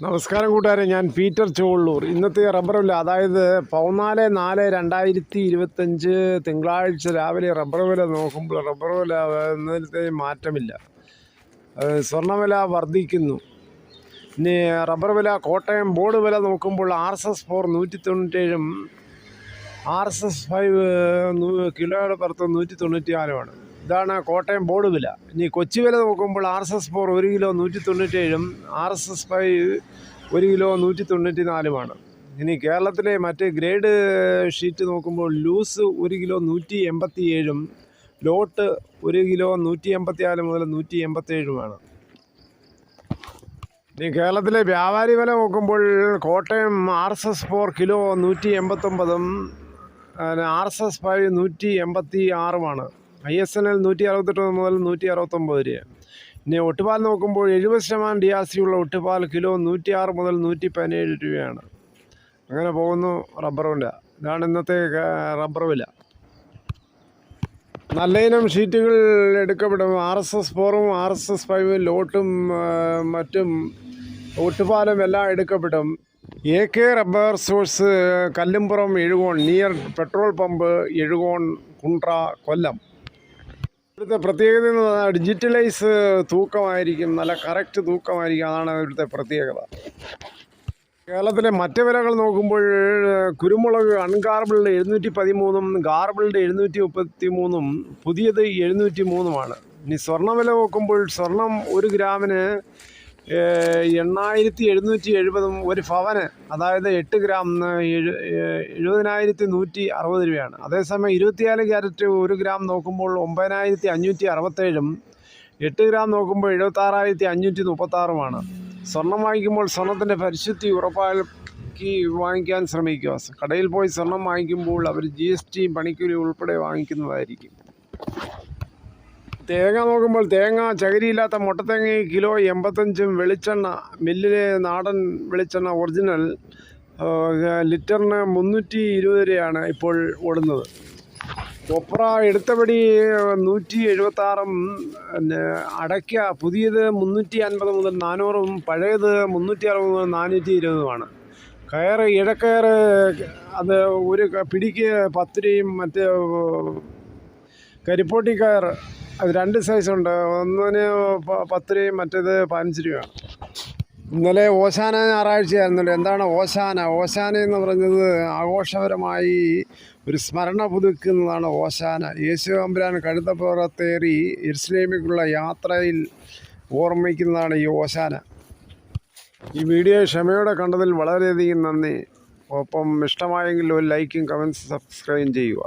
നമസ്കാരം കൂട്ടുകാരെ, ഞാൻ പീറ്റർ ചോള്ളൂർ. ഇന്നത്തെ റബ്ബർ വില, അതായത് 14/4/2025 തിങ്കളാഴ്ച രാവിലെ റബ്ബർ വില നോക്കുമ്പോൾ റബ്ബർ വില ഇന്നലത്തെ മാറ്റമില്ല. സ്വർണ്ണവില വർദ്ധിക്കുന്നു. ഇനി റബ്ബർ വില കോട്ടയം ബോർഡ് വില നോക്കുമ്പോൾ RSS-4 197, RSS-5 കിലോയുടെ പുറത്ത് 194. ഇതാണ് കോട്ടയം ബോർഡ് വില. ഇനി കൊച്ചി വില നോക്കുമ്പോൾ RSS-4 1 കിലോ 197, RSS-5 1 കിലോ 194. ഇനി കേരളത്തിലെ മറ്റ് ഗ്രേഡ് ഷീറ്റ് നോക്കുമ്പോൾ ലൂസ് 1 കിലോ 187, ലോട്ട് 1 കിലോ 184 മുതൽ 187. ഇനി കേരളത്തിലെ വ്യാപാരി വില നോക്കുമ്പോൾ Kottayam RSS-4 kilo 189, RSS-5 186. ISNL 168 മുതൽ 169 രൂപ. ഇനി ഒട്ടുപാൽ നോക്കുമ്പോൾ 70% DRC ഉള്ള ഒട്ടുപാൽ കിലോ 106 മുതൽ 117 രൂപയാണ്. അങ്ങനെ പോകുന്നു റബ്ബർ വില. ഇതാണ് ഇന്നത്തെ റബ്ബർ വില. നല്ല ഇനം ഷീറ്റുകൾ എടുക്കപ്പെടും. RSS-4ഉം RSS-5 ലോട്ടും മറ്റും ഒട്ടുപാലും എല്ലാം എടുക്കപ്പെടും. AK rubber source, Kallumpuram, Ezhukone, near petrol pump, Ezhukone, Kundara, Kollam. ഇവിടുത്തെ പ്രത്യേകത എന്ന് പറഞ്ഞാൽ ഡിജിറ്റലൈസ് തൂക്കമായിരിക്കും, നല്ല കറക്റ്റ് തൂക്കമായിരിക്കും. അതാണ് ഇവിടുത്തെ പ്രത്യേകത. കേരളത്തിലെ മറ്റ് വിലകൾ നോക്കുമ്പോൾ കുരുമുളക് അൺഗാർബിൾഡ് 713, ഗാർബിൾഡ് 733, പുതിയത് 703. ഇനി സ്വർണ്ണവില നോക്കുമ്പോൾ സ്വർണം 1 ഗ്രാമിന് 8770, ഒരു പവന് അതായത് 8 ഗ്രാം 70,160 രൂപയാണ്. അതേസമയം 24 ക്യാരറ്റ് 1 ഗ്രാം നോക്കുമ്പോൾ 9567, 8 ഗ്രാം നോക്കുമ്പോൾ 76,536. സ്വർണം വാങ്ങിക്കുമ്പോൾ സ്വർണത്തിൻ്റെ പരിശുദ്ധി ഉറപ്പാക്കി വാങ്ങിക്കാൻ ശ്രമിക്കുക. കടയിൽ പോയി സ്വർണം വാങ്ങിക്കുമ്പോൾ അവർ GST പണിക്കൂലി ഉൾപ്പെടെ വാങ്ങിക്കുന്നതായിരിക്കും. തേങ്ങ നോക്കുമ്പോൾ തേങ്ങ ചകിരിയില്ലാത്ത മുട്ടത്തേങ്ങ കിലോ 85, വെളിച്ചെണ്ണ മില്ലിലെ നാടൻ വെളിച്ചെണ്ണ ഒറിജിനൽ ലിറ്ററിന് 320 രൂപയാണ് ഇപ്പോൾ ഓടുന്നത്. കൊപ്ര എടുത്തപടി 176, അടയ്ക്ക പുതിയത് 350 മുതൽ 400, പഴയത് 360 മുതൽ 420. കയർ, ഇഴക്കയർ, അത് ഒരു പിടിക്ക് 10 രൂപയും, മറ്റ് കരിപ്പോട്ടി കയർ അത് 2 സൈസുണ്ട്. ഒന്നിന് 10 രൂപയും മറ്റേത് 15 രൂപയാണ്. ഇന്നലെ ഓശാന ഞായറാഴ്ചയായിരുന്നല്ലോ. എന്താണ് ഓശാന? ഓശാന എന്ന് പറഞ്ഞത് ആഘോഷപരമായി ഒരു സ്മരണ പുതുക്കുന്നതാണ് ഓശാന. യേശു തമ്പുരാൻ കഴുതപ്പുറത്തേറി യെരുശലേമിലേക്കുള്ള യാത്രയിൽ ഓർമ്മിക്കുന്നതാണ് ഈ ഓശാന. ഈ വീഡിയോ ക്ഷമയോടെ കണ്ടതിൽ വളരെയധികം നന്ദി. ഒപ്പം ഇഷ്ടമായെങ്കിൽ ഒരു ലൈക്കും കമൻസ് സബ്സ്ക്രൈബും ചെയ്യുക.